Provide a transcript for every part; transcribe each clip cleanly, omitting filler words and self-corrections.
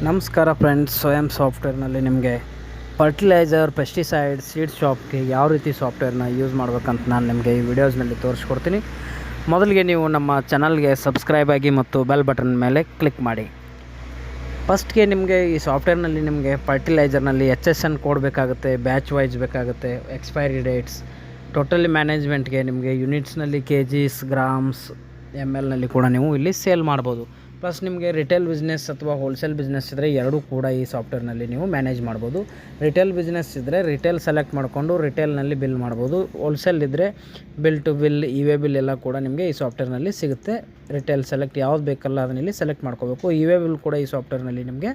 ನಮಸ್ಕಾರ ಫ್ರೆಂಡ್ಸ್, ಸ್ವಯಂ ಸಾಫ್ಟ್ವೇರ್ನಲ್ಲಿ ನಿಮಗೆ ಫರ್ಟಿಲೈಸರ್, ಪೆಸ್ಟಿಸೈಡ್, ಸೀಡ್ ಶಾಪ್ಗೆ ಯಾವ ರೀತಿ ಸಾಫ್ಟ್ವೇರ್ನ ಯೂಸ್ ಮಾಡ್ಬೇಕಂತ ನಾನು ನಿಮಗೆ ಈ ವಿಡಿಯೋಸ್ನಲ್ಲಿ ತೋರಿಸ್ಕೊಡ್ತೀನಿ. ಮೊದಲಿಗೆ ನೀವು ನಮ್ಮ ಚಾನಲ್ಗೆ ಸಬ್ಸ್ಕ್ರೈಬ್ ಆಗಿ ಮತ್ತು ಬೆಲ್ ಬಟನ್ ಮೇಲೆ ಕ್ಲಿಕ್ ಮಾಡಿ. ಫಸ್ಟ್ಗೆ ನಿಮಗೆ ಈ ಸಾಫ್ಟ್ವೇರ್ನಲ್ಲಿ ನಿಮಗೆ ಫರ್ಟಿಲೈಸರ್ನಲ್ಲಿ HSN ಕೋಡ್ ಬೇಕಾಗುತ್ತೆ, ಬ್ಯಾಚ್ ವೈಸ್ ಬೇಕಾಗುತ್ತೆ, ಎಕ್ಸ್ಪೈರಿ ಡೇಟ್ಸ್, ಟೋಟಲಿ ಮ್ಯಾನೇಜ್ಮೆಂಟ್ಗೆ ನಿಮಗೆ ಯೂನಿಟ್ಸ್ನಲ್ಲಿ KGs, ಗ್ರಾಮ್ಸ್, MLನಲ್ಲಿ ಕೂಡ ನೀವು ಇಲ್ಲಿ ಸೇಲ್ ಮಾಡ್ಬೋದು. ಪ್ಲಸ್ ನಿಮಗೆ ರಿಟೇಲ್ ಬಿಸ್ನೆಸ್ ಅಥವಾ ಹೋಲ್ಸೇಲ್ ಬಿಸ್ನೆಸ್ ಇದ್ದರೆ ಎರಡೂ ಕೂಡ ಈ ಸಾಫ್ಟ್ವೇರ್ನಲ್ಲಿ ನೀವು ಮ್ಯಾನೇಜ್ ಮಾಡ್ಬೋದು. ರಿಟೇಲ್ ಬಿಸ್ನೆಸ್ ಇದ್ದರೆ ರಿಟೇಲ್ ಸೆಲೆಕ್ಟ್ ಮಾಡಿಕೊಂಡು ರಿಟೇಲ್ನಲ್ಲಿ ಬಿಲ್ ಮಾಡ್ಬೋದು. ಹೋಲ್ಸೇಲ್ ಇದ್ದರೆ bill to bill, e way bill ಎಲ್ಲ ಕೂಡ ನಿಮಗೆ ಈ ಸಾಫ್ಟ್ವೇರ್ನಲ್ಲಿ ಸಿಗುತ್ತೆ. ರಿಟೇಲ್ ಸೆಲೆಕ್ಟ್ ಯಾವ್ದು ಬೇಕಲ್ಲ ಅದನ್ನಲ್ಲಿ ಸೆಲೆಕ್ಟ್ ಮಾಡ್ಕೋಬೇಕು. ಇ-ವೇ ಬಿಲ್ ಕೂಡ ಈ ಸಾಫ್ಟ್ವೇರ್ನಲ್ಲಿ ನಿಮಗೆ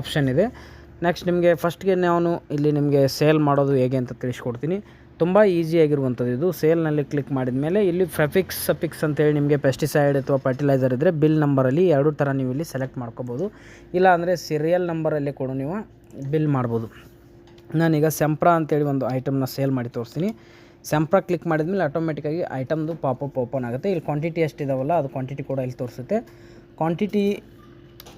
ಆಪ್ಷನ್ ಇದೆ. ನೆಕ್ಸ್ಟ್ ನಿಮಗೆ ಫಸ್ಟ್ಗೆ ನಾನು ಇಲ್ಲಿ ನಿಮಗೆ ಸೇಲ್ ಮಾಡೋದು ಹೇಗೆ ಅಂತ ತಿಳಿಸ್ಕೊಡ್ತೀನಿ. ತುಂಬ ಈಸಿಯಾಗಿರುವಂಥದ್ದು ಇದು. ಸೇಲ್ನಲ್ಲಿ ಕ್ಲಿಕ್ ಮಾಡಿದ ಮೇಲೆ ಇಲ್ಲಿ ಪ್ರೆಫಿಕ್ಸ್, ಸಫಿಕ್ಸ್ ಅಂತೇಳಿ ನಿಮಗೆ ಪೆಸ್ಟಿಸೈಡ್ ಅಥವಾ ಫರ್ಟಿಲೈಸರ್ ಇದ್ದರೆ ಬಿಲ್ ನಂಬರಲ್ಲಿ ಎರಡೂ ಥರ ನೀವು ಇಲ್ಲಿ ಸೆಲೆಕ್ಟ್ ಮಾಡ್ಕೋಬೋದು. ಇಲ್ಲ ಅಂದರೆ ಸೀರಿಯಲ್ ನಂಬರಲ್ಲಿ ಕೂಡ ನೀವು ಬಿಲ್ ಮಾಡ್ಬೋದು. ನಾನೀಗ ಸೆಂಪ್ರಾ ಅಂತೇಳಿ ಒಂದು ಐಟಮ್ನ ಸೇಲ್ ಮಾಡಿ ತೋರಿಸ್ತೀನಿ. ಸೆಂಪ್ರಾ ಕ್ಲಿಕ್ ಮಾಡಿದ ಮೇಲೆ ಆಟೋಮೆಟಿಕ್ಕಾಗಿ ಐಟಮ್ದು ಪಾಪಪ್ ಓಪನ್ ಆಗುತ್ತೆ. ಇಲ್ಲಿ ಕ್ವಾಂಟಿಟಿ ಎಷ್ಟಿದಾವಲ್ಲ ಅದು ಕ್ವಾಂಟಿಟಿ ಕೂಡ ಇಲ್ಲಿ ತೋರಿಸುತ್ತೆ. ಕ್ವಾಂಟಿಟಿ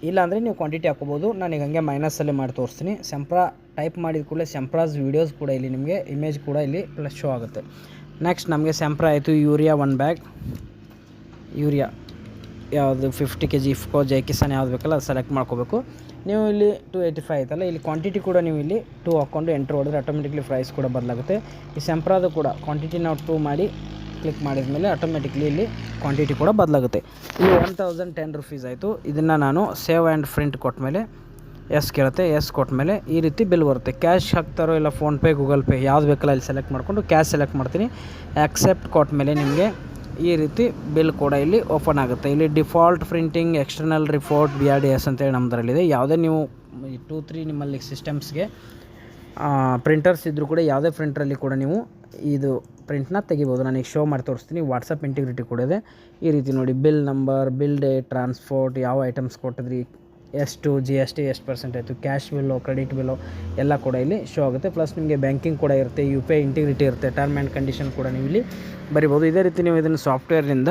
ಇಲ್ಲ ಅಂದರೆ ನೀವು ಕ್ವಾಂಟಿಟಿ ಹಾಕೋಬೋದು. ನಾನೀಗ ಹಂಗೆ ಮೈನಸಲ್ಲಿ ಮಾಡಿ ತೋರಿಸ್ತೀನಿ. ಸೆಂಪ್ರಾ ಟೈಪ್ ಮಾಡಿದ ಕೂಡಲೇ ಸೆಂಪ್ರಾಸ್ ವೀಡಿಯೋಸ್ ಕೂಡ ಇಲ್ಲಿ ನಿಮಗೆ ಇಮೇಜ್ ಕೂಡ ಇಲ್ಲಿ ಪ್ಲಸ್ ಶೋ ಆಗುತ್ತೆ. ನೆಕ್ಸ್ಟ್ ನಮಗೆ ಸೆಂಪ್ರಾ ಆಯಿತು. ಯೂರಿಯಾ 1 ಬ್ಯಾಗ್, ಯೂರಿಯಾ ಯಾವುದು 50 kg ಇಫ್ಕೋ, ಜೈ ಕಿಸಾನ್ ಯಾವ್ದು ಬೇಕಲ್ಲ ಅದು ಸೆಲೆಕ್ಟ್ ಮಾಡ್ಕೋಬೇಕು. ನೀವು ಇಲ್ಲಿ 285 ಆಯ್ತಲ್ಲ, ಇಲ್ಲಿ ಕ್ವಾಂಟಿಟಿ ಕೂಡ ನೀವು ಇಲ್ಲಿ 2 ಹಾಕ್ಕೊಂಡು ಎಂಟ್ರ್ ಹೊಡೆದ್ರೆ ಆಟೋಮೆಟಿಕ್ಲಿ ಪ್ರೈಸ್ ಕೂಡ ಬದಲಾಗುತ್ತೆ. ಈ ಸೆಂಪ್ರಾದು ಕೂಡ ಕ್ವಾಂಟಿಟಿ ನಾವು 2 ಮಾಡಿ ಕ್ಲಿಕ್ ಮಾಡಿದ ಮೇಲೆ ಆಟೋಮೆಟಿಕ್ಲಿ ಇಲ್ಲಿ ಕ್ವಾಂಟಿಟಿ ಕೂಡ ಬದಲಾಗುತ್ತೆ. ಇಲ್ಲಿ 1010 ರುಪೀಸ್ ಆಯಿತು. ಇದನ್ನು ನಾನು ಸೇವ್ ಆ್ಯಂಡ್ ಪ್ರಿಂಟ್ ಕೊಟ್ಟ ಮೇಲೆ ಎಸ್ ಕೇಳುತ್ತೆ. ಎಸ್ ಕೊಟ್ಟ ಮೇಲೆ ಈ ರೀತಿ ಬಿಲ್ ಬರುತ್ತೆ. ಕ್ಯಾಶ್ ಹಾಕ್ತಾರೋ ಇಲ್ಲ ಫೋನ್ಪೇ, ಗೂಗಲ್ ಪೇ ಯಾವ್ದು ಬೇಕಲ್ಲ ಇಲ್ಲಿ ಸೆಲೆಕ್ಟ್ ಮಾಡಿಕೊಂಡು ಕ್ಯಾಶ್ ಸೆಲೆಕ್ಟ್ ಮಾಡ್ತೀನಿ. ಆ್ಯಕ್ಸೆಪ್ಟ್ ಕೊಟ್ಟ ಮೇಲೆ ನಿಮಗೆ ಈ ರೀತಿ ಬಿಲ್ ಕೂಡ ಇಲ್ಲಿ ಓಪನ್ ಆಗುತ್ತೆ. ಇಲ್ಲಿ default printing, external report, BRDS ಅಂತೇಳಿ ನಮ್ಮದರಲ್ಲಿದೆ. ಯಾವುದೇ ನೀವು 2-3 ನಿಮ್ಮಲ್ಲಿ ಸಿಸ್ಟಮ್ಸ್ಗೆ ಪ್ರಿಂಟರ್ಸ್ ಇದ್ದರೂ ಕೂಡ ಯಾವುದೇ ಪ್ರಿಂಟ್ರಲ್ಲಿ ಕೂಡ ನೀವು ಇದು ಪ್ರಿಂಟ್ನ ತೆಗಿಬೋದು. ನಾನೀಗ ಶೋ ಮಾಡಿ ತೋರಿಸ್ತೀನಿ. ವಾಟ್ಸಪ್ ಇಂಟಿಗ್ರಿಟಿ ಕೂಡ ಇದೆ. ಈ ರೀತಿ ನೋಡಿ, bill number, bill date, transport, ಯಾವ ಐಟಮ್ಸ್ ಕೊಟ್ಟಿದ್ರಿ, ಎಷ್ಟು GST ಎಷ್ಟು ಪರ್ಸೆಂಟ್ ಆಯಿತು, ಕ್ಯಾಶ್ ಬಿಲ್ಲು, ಕ್ರೆಡಿಟ್ ಬಿಲ್ಲು ಎಲ್ಲ ಕೂಡ ಇಲ್ಲಿ ಶೋ ಆಗುತ್ತೆ. ಪ್ಲಸ್ ನಿಮಗೆ ಬ್ಯಾಂಕಿಂಗ್ ಕೂಡ ಇರುತ್ತೆ, UPI ಇಂಟಿಗ್ರಿಟಿ ಇರುತ್ತೆ, ಟರ್ಮ್ ಆ್ಯಂಡ್ ಕಂಡೀಷನ್ ಕೂಡ ನೀವು ಇಲ್ಲಿ ಬರಿಬೋದು. ಇದೇ ರೀತಿ ನೀವು ಇದನ್ನು ಸಾಫ್ಟ್ವೇರ್ನಿಂದ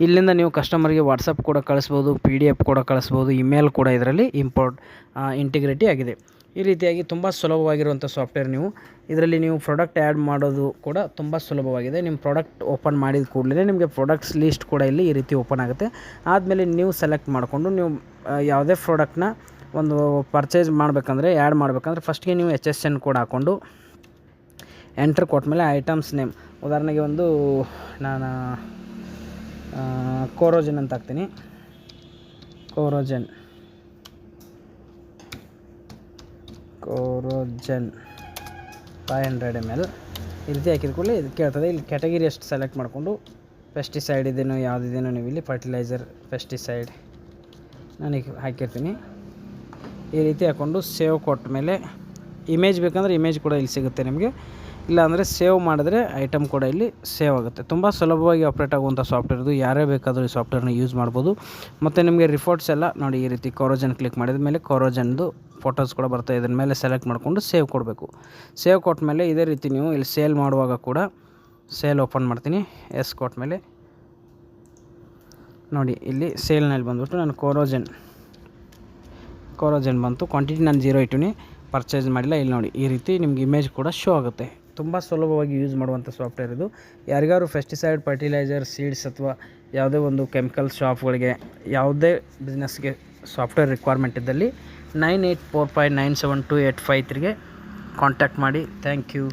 ಇಲ್ಲಿಂದ ನೀವು ಕಸ್ಟಮರ್ಗೆ ವಾಟ್ಸಪ್ ಕೂಡ ಕಳಿಸ್ಬೋದು, PDF ಕೂಡ ಕಳಿಸ್ಬೋದು, ಇಮೇಲ್ ಕೂಡ ಇದರಲ್ಲಿ ಇಂಟಿಗ್ರಿಟಿ ಆಗಿದೆ. ಈ ರೀತಿಯಾಗಿ ತುಂಬ ಸುಲಭವಾಗಿರುವಂಥ ಸಾಫ್ಟ್ವೇರ್. ಇದರಲ್ಲಿ ನೀವು ಪ್ರಾಡಕ್ಟ್ ಆ್ಯಡ್ ಮಾಡೋದು ಕೂಡ ತುಂಬ ಸುಲಭವಾಗಿದೆ. ನಿಮ್ಮ ಪ್ರಾಡಕ್ಟ್ ಓಪನ್ ಮಾಡಿದ ಕೂಡಲೇ ನಿಮಗೆ ಪ್ರಾಡಕ್ಟ್ಸ್ ಲೀಸ್ಟ್ ಕೂಡ ಇಲ್ಲಿ ಈ ರೀತಿ ಓಪನ್ ಆಗುತ್ತೆ. ಆದಮೇಲೆ ನೀವು ಸೆಲೆಕ್ಟ್ ಮಾಡಿಕೊಂಡು ನೀವು ಯಾವುದೇ ಪ್ರಾಡಕ್ಟ್ನ ಒಂದು ಪರ್ಚೇಸ್ ಮಾಡಬೇಕಂದ್ರೆ, ಆ್ಯಡ್ ಮಾಡಬೇಕಂದ್ರೆ ಫಸ್ಟ್ಗೆ ನೀವು HSN ಕೋಡ್ ಹಾಕ್ಕೊಂಡು ಎಂಟ್ರ್ ಕೊಟ್ಮೇಲೆ ಐಟಮ್ಸ್ ನೇಮ್, ಉದಾಹರಣೆಗೆ ಒಂದು ನಾನು ಕೋರೋಜನ್ ಅಂತ ಹಾಕ್ತೀನಿ. ಕೋರೋಜನ್ 500 ml ಈ ರೀತಿ ಹಾಕಿದ ಕೂಡಲೇ ಇದು ಕೇಳ್ತದೆ. ಇಲ್ಲಿ ಕ್ಯಾಟಗಿರಿ ಎಷ್ಟು ಸೆಲೆಕ್ಟ್ ಮಾಡಿಕೊಂಡು ಪೆಸ್ಟಿಸೈಡ್ ಇದೇನೋ ಯಾವುದಿದೇನೋ ನೀವು ಇಲ್ಲಿ ಫರ್ಟಿಲೈಸರ್, ಪೆಸ್ಟಿಸೈಡ್ ನಾನೀಗ ಹಾಕಿರ್ತೀನಿ. ಈ ರೀತಿ ಹಾಕ್ಕೊಂಡು ಸೇವ್ ಕೊಟ್ಟ ಮೇಲೆ ಇಮೇಜ್ ಬೇಕಂದರೆ ಇಮೇಜ್ ಕೂಡ ಇಲ್ಲಿ ಸಿಗುತ್ತೆ ನಿಮಗೆ. ಇಲ್ಲಾಂದರೆ ಸೇವ್ ಮಾಡಿದ್ರೆ ಐಟಮ್ ಕೂಡ ಇಲ್ಲಿ ಸೇವ್ ಆಗುತ್ತೆ. ತುಂಬ ಸುಲಭವಾಗಿ ಆಪ್ರೇಟ್ ಆಗುವಂಥ ಸಾಫ್ಟ್ವೇರ್ ಇದು. ಯಾರೇ ಬೇಕಾದರೂ ಈ ಸಾಫ್ಟ್ವೇರ್ನ ಯೂಸ್ ಮಾಡ್ಬೋದು. ಮತ್ತು ನಿಮಗೆ ರಿಪೋರ್ಟ್ಸ್ ಎಲ್ಲ ನೋಡಿ, ಈ ರೀತಿ ಕೋರೋಜನ್ ಕ್ಲಿಕ್ ಮಾಡಿದ ಮೇಲೆ ಕೋರೋಜನ್ದು ಫೋಟೋಸ್ ಕೂಡ ಬರ್ತವೆ. ಇದರ ಮೇಲೆ ಸೆಲೆಕ್ಟ್ ಮಾಡಿಕೊಂಡು ಸೇವ್ ಕೊಡಬೇಕು. ಸೇವ್ ಕೊಟ್ಟ ಮೇಲೆ ಇದೇ ರೀತಿ ನೀವು ಇಲ್ಲಿ ಸೇಲ್ ಮಾಡುವಾಗ ಕೂಡ ಸೇಲ್ ಓಪನ್ ಮಾಡ್ತೀನಿ. ಎಸ್ ಕೊಟ್ಟ ಮೇಲೆ ನೋಡಿ, ಇಲ್ಲಿ ಸೇಲ್ನಲ್ಲಿ ಬಂದ್ಬಿಟ್ಟು ನಾನು ಕೋರೋಜನ್ ಬಂತು. ಕ್ವಾಂಟಿಟಿ ನಾನು 0 ಇಟ್ಟಿನಿ, ಪರ್ಚೇಸ್ ಮಾಡಿಲ್ಲ. ಇಲ್ಲಿ ನೋಡಿ ಈ ರೀತಿ ನಿಮ್ಗೆ ಇಮೇಜ್ ಕೂಡ ಶೋ ಆಗುತ್ತೆ. ತುಂಬ ಸುಲಭವಾಗಿ ಯೂಸ್ ಮಾಡುವಂಥ ಸಾಫ್ಟ್ವೇರ್ ಇದು. ಯಾರಿಗಾರು ಪೆಸ್ಟಿಸೈಡ್, ಫರ್ಟಿಲೈಸರ್, ಸೀಡ್ಸ್ ಅಥವಾ ಯಾವುದೇ ಒಂದು ಕೆಮಿಕಲ್ ಶಾಪ್ಗಳಿಗೆ ಯಾವುದೇ ಬಿಸ್ನೆಸ್ಗೆ ಸಾಫ್ಟ್ವೇರ್ ರಿಕ್ವೈರ್ಮೆಂಟ್ ಇದ್ದಲ್ಲಿ 9845972853ಗೆ ಕಾಂಟ್ಯಾಕ್ಟ್ ಮಾಡಿ. Thank you.